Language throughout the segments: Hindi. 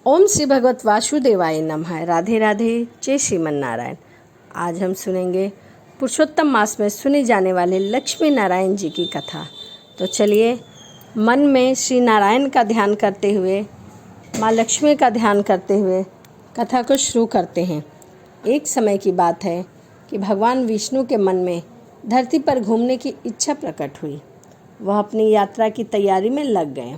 ओम श्री भगवत वासुदेवाय नमः। राधे राधे, जय श्रीमन नारायण। आज हम सुनेंगे पुरुषोत्तम मास में सुनी जाने वाले लक्ष्मी नारायण जी की कथा। तो चलिए मन में श्री नारायण का ध्यान करते हुए, माँ लक्ष्मी का ध्यान करते हुए कथा को शुरू करते हैं। एक समय की बात है कि भगवान विष्णु के मन में धरती पर घूमने की इच्छा प्रकट हुई। वह अपनी यात्रा की तैयारी में लग गए।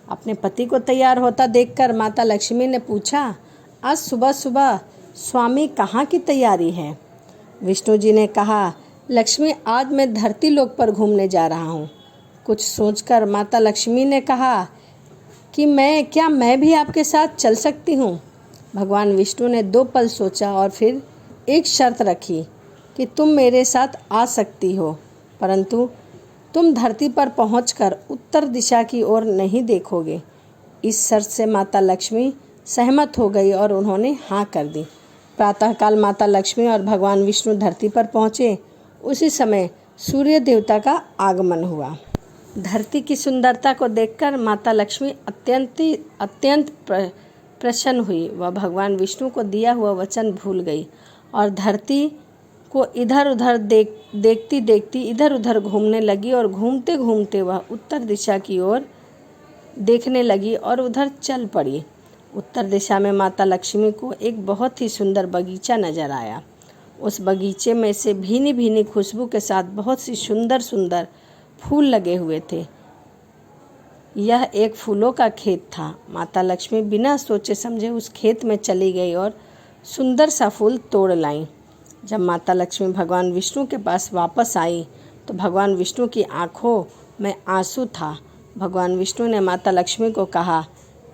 अपने पति को तैयार होता देखकर माता लक्ष्मी ने पूछा, आज सुबह सुबह स्वामी कहाँ की तैयारी है? विष्णु जी ने कहा, लक्ष्मी आज मैं धरती लोक पर घूमने जा रहा हूँ। कुछ सोचकर माता लक्ष्मी ने कहा कि मैं भी आपके साथ चल सकती हूँ? भगवान विष्णु ने 2 पल सोचा और फिर एक शर्त रखी कि तुम मेरे साथ आ सकती हो, परंतु तुम धरती पर पहुंचकर उत्तर दिशा की ओर नहीं देखोगे। इस शर्त से माता लक्ष्मी सहमत हो गई और उन्होंने हाँ कर दी। प्रातःकाल माता लक्ष्मी और भगवान विष्णु धरती पर पहुँचे। उसी समय सूर्य देवता का आगमन हुआ। धरती की सुंदरता को देखकर माता लक्ष्मी अत्यंत प्रसन्न हुई। वह भगवान विष्णु को दिया हुआ वचन भूल गई और धरती को इधर उधर देखती इधर उधर घूमने लगी और घूमते घूमते वह उत्तर दिशा की ओर देखने लगी और उधर चल पड़ी। उत्तर दिशा में माता लक्ष्मी को एक बहुत ही सुंदर बगीचा नजर आया। उस बगीचे में से भीनी भीनी खुशबू के साथ बहुत सी सुंदर सुंदर फूल लगे हुए थे। यह एक फूलों का खेत था। माता लक्ष्मी बिना सोचे समझे उस खेत में चली गई और सुंदर सा फूल तोड़ लाई। जब माता लक्ष्मी भगवान विष्णु के पास वापस आई तो भगवान विष्णु की आंखों में आंसू था। भगवान विष्णु ने माता लक्ष्मी को कहा,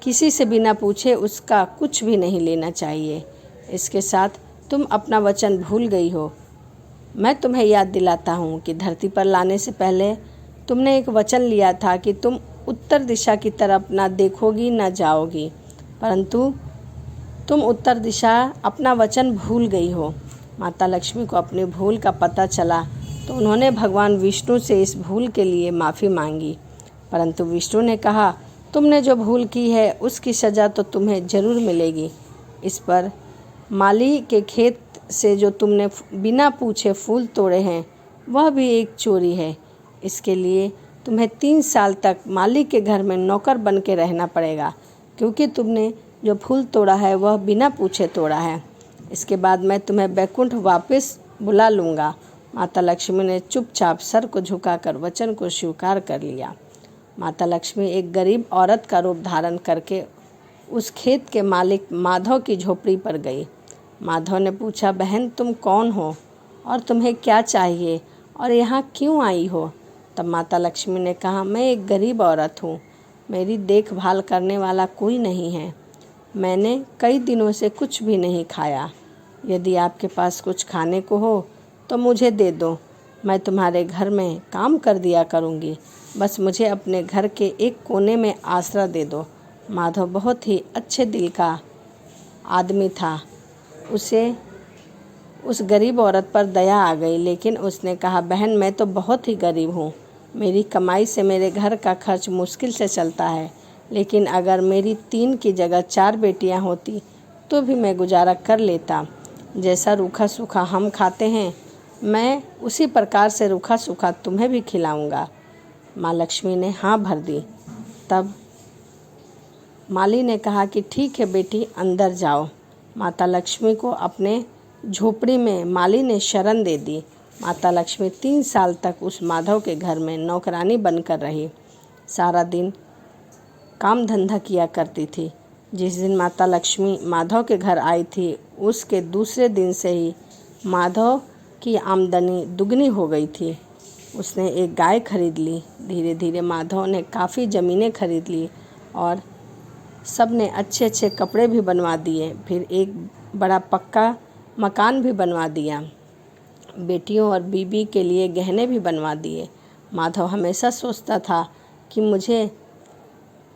किसी से बिना पूछे उसका कुछ भी नहीं लेना चाहिए। इसके साथ तुम अपना वचन भूल गई हो। मैं तुम्हें याद दिलाता हूँ कि धरती पर लाने से पहले तुमने एक वचन लिया था कि तुम उत्तर दिशा की तरफ ना देखोगी ना जाओगी, परंतु तुम उत्तर दिशा अपना वचन भूल गई हो। माता लक्ष्मी को अपनी भूल का पता चला तो उन्होंने भगवान विष्णु से इस भूल के लिए माफ़ी मांगी, परंतु विष्णु ने कहा, तुमने जो भूल की है उसकी सज़ा तो तुम्हें ज़रूर मिलेगी। इस पर माली के खेत से जो तुमने बिना पूछे फूल तोड़े हैं वह भी एक चोरी है। इसके लिए तुम्हें 3 साल तक माली के घर में नौकर बन के रहना पड़ेगा, क्योंकि तुमने जो फूल तोड़ा है वह बिना पूछे तोड़ा है। इसके बाद मैं तुम्हें वैकुंठ वापस बुला लूँगा। माता लक्ष्मी ने चुपचाप सर को झुकाकर वचन को स्वीकार कर लिया। माता लक्ष्मी एक गरीब औरत का रूप धारण करके उस खेत के मालिक माधव की झोपड़ी पर गई। माधव ने पूछा, बहन तुम कौन हो और तुम्हें क्या चाहिए और यहाँ क्यों आई हो? तब माता लक्ष्मी ने कहा, मैं एक गरीब औरत हूँ, मेरी देखभाल करने वाला कोई नहीं है। मैंने कई दिनों से कुछ भी नहीं खाया। यदि आपके पास कुछ खाने को हो तो मुझे दे दो, मैं तुम्हारे घर में काम कर दिया करूँगी। बस मुझे अपने घर के एक कोने में आसरा दे दो। माधव बहुत ही अच्छे दिल का आदमी था। उसे उस गरीब औरत पर दया आ गई, लेकिन उसने कहा, बहन मैं तो बहुत ही गरीब हूँ, मेरी कमाई से मेरे घर का खर्च मुश्किल से चलता है, लेकिन अगर मेरी 3 की जगह 4 बेटियाँ होती तो भी मैं गुजारा कर लेता। जैसा रूखा सूखा हम खाते हैं मैं उसी प्रकार से रूखा सूखा तुम्हें भी खिलाऊंगा। माँ लक्ष्मी ने हाँ भर दी। तब माली ने कहा कि ठीक है बेटी, अंदर जाओ। माता लक्ष्मी को अपने झोपड़ी में माली ने शरण दे दी। माता लक्ष्मी 3 साल तक उस माधव के घर में नौकरानी बनकर रही। सारा दिन काम धंधा किया करती थी। जिस दिन माता लक्ष्मी माधव के घर आई थी उसके दूसरे दिन से ही माधव की आमदनी दुगनी हो गई थी। उसने एक गाय खरीद ली। धीरे धीरे माधव ने काफ़ी ज़मीनें खरीद ली और सब ने अच्छे अच्छे कपड़े भी बनवा दिए। फिर एक बड़ा पक्का मकान भी बनवा दिया। बेटियों और बीबी के लिए गहने भी बनवा दिए। माधव हमेशा सोचता था कि मुझे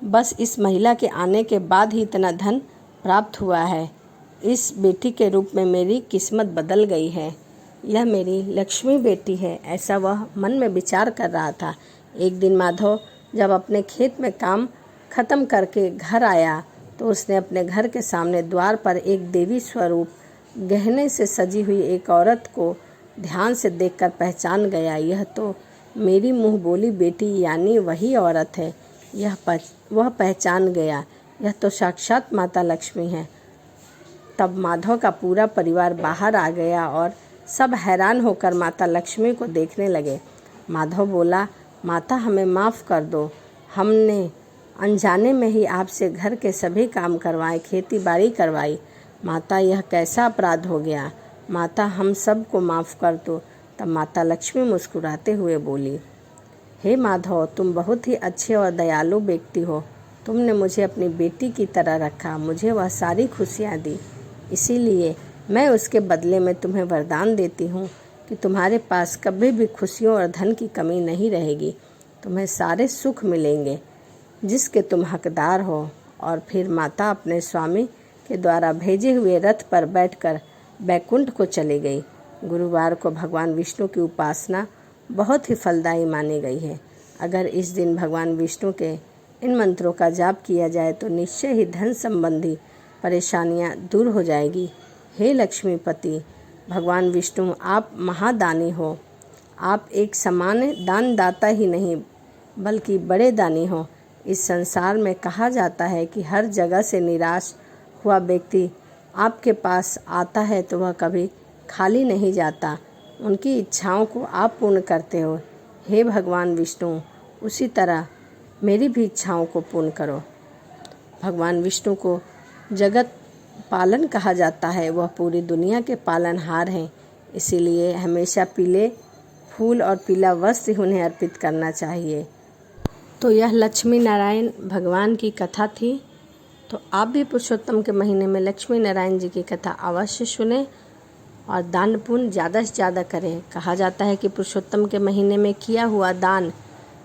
बस इस महिला के आने के बाद ही इतना धन प्राप्त हुआ है। इस बेटी के रूप में मेरी किस्मत बदल गई है। यह मेरी लक्ष्मी बेटी है, ऐसा वह मन में विचार कर रहा था। एक दिन माधव जब अपने खेत में काम ख़त्म करके घर आया तो उसने अपने घर के सामने द्वार पर एक देवी स्वरूप गहने से सजी हुई एक औरत को ध्यान से देखकर पहचान गया। यह तो मेरी मुँह बोली बेटी यानी वही औरत है। वह पहचान गया, यह तो साक्षात माता लक्ष्मी है। तब माधव का पूरा परिवार बाहर आ गया और सब हैरान होकर माता लक्ष्मी को देखने लगे। माधव बोला, माता हमें माफ़ कर दो, हमने अनजाने में ही आपसे घर के सभी काम करवाए, खेती बाड़ी करवाई। माता यह कैसा अपराध हो गया, माता हम सब को माफ़ कर दो। तब माता लक्ष्मी मुस्कुराते हुए बोली, हे माधव, तुम बहुत ही अच्छे और दयालु व्यक्ति हो। तुमने मुझे अपनी बेटी की तरह रखा, मुझे वह सारी खुशियाँ दी, इसीलिए मैं उसके बदले में तुम्हें वरदान देती हूँ कि तुम्हारे पास कभी भी खुशियों और धन की कमी नहीं रहेगी। तुम्हें सारे सुख मिलेंगे जिसके तुम हकदार हो। और फिर माता अपने स्वामी के द्वारा भेजे हुए रथ पर बैठकर बैकुंठ को चली गई। गुरुवार को भगवान विष्णु की उपासना बहुत ही फलदायी मानी गई है। अगर इस दिन भगवान विष्णु के इन मंत्रों का जाप किया जाए तो निश्चय ही धन संबंधी परेशानियां दूर हो जाएगी। हे लक्ष्मीपति भगवान विष्णु, आप महादानी हो। आप एक सामान्य दानदाता ही नहीं बल्कि बड़े दानी हो। इस संसार में कहा जाता है कि हर जगह से निराश हुआ व्यक्ति आपके पास आता है तो वह कभी खाली नहीं जाता। उनकी इच्छाओं को आप पूर्ण करते हो। हे भगवान विष्णु, उसी तरह मेरी भी इच्छाओं को पूर्ण करो। भगवान विष्णु को जगत पालन कहा जाता है। वह पूरी दुनिया के पालनहार हैं, इसीलिए हमेशा पीले फूल और पीला वस्त्र उन्हें अर्पित करना चाहिए। तो यह लक्ष्मी नारायण भगवान की कथा थी। तो आप भी पुरुषोत्तम के महीने में लक्ष्मी नारायण जी की कथा अवश्य सुने और दान पुण्य ज़्यादा से ज़्यादा करें। कहा जाता है कि पुरुषोत्तम के महीने में किया हुआ दान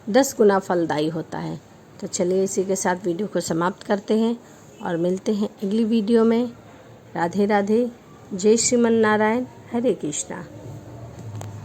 10 गुना फलदायी होता है। तो चलिए इसी के साथ वीडियो को समाप्त करते हैं और मिलते हैं अगली वीडियो में। राधे राधे, जय श्रीमन नारायण, हरे कृष्णा।